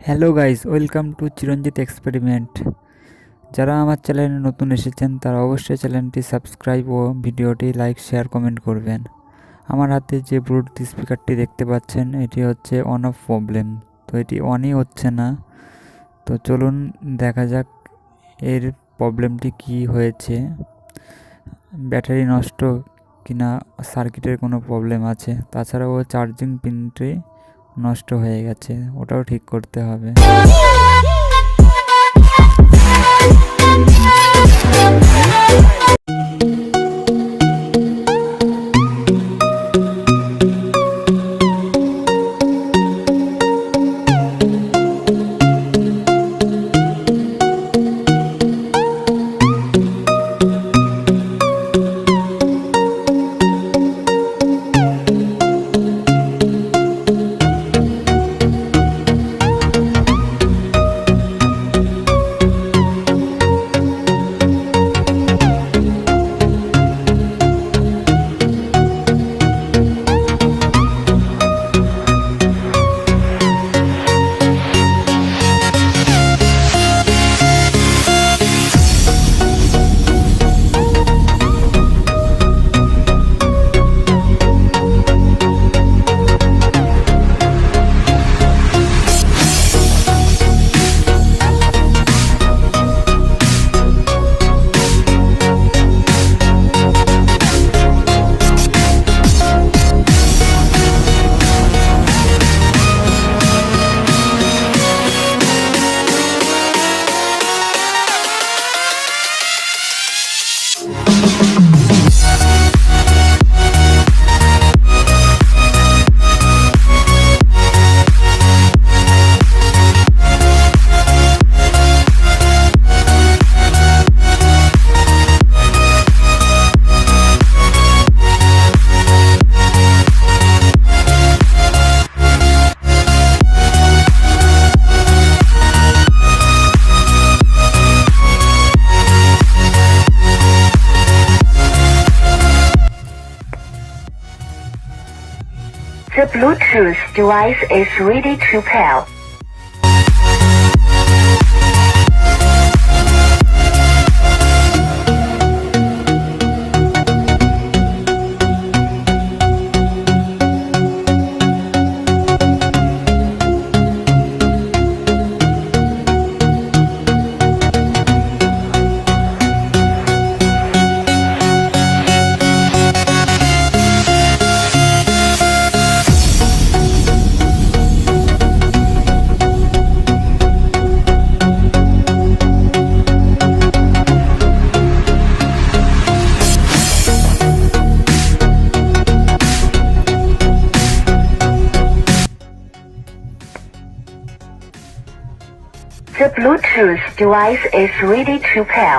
Hello guys, welcome to Chiranjit experiment. যারা আমার চ্যানেলে নতুন এসেছেন তারা অবশ্যই চ্যানেলটি সাবস্ক্রাইব ও ভিডিওটি লাইক শেয়ার কমেন্ট করবেন। আমার হাতে যে ব্লুটুথ স্পিকারটি দেখতে পাচ্ছেন এটি হচ্ছে অন অফ প্রবলেম, তো এটি অনই হচ্ছে না। তো চলুন দেখা যাক এর প্রবলেমটি কি হয়েছে। ব্যাটারি নষ্ট কিনা সার্কিটের কোনো প্রবলেম আছে, তাছাড়াও চার্জিং পিনটি নষ্ট হয়ে গেছে, ওটাও ঠিক করতে হবে। The Bluetooth device is ready to pair. The Bluetooth device is ready to pair.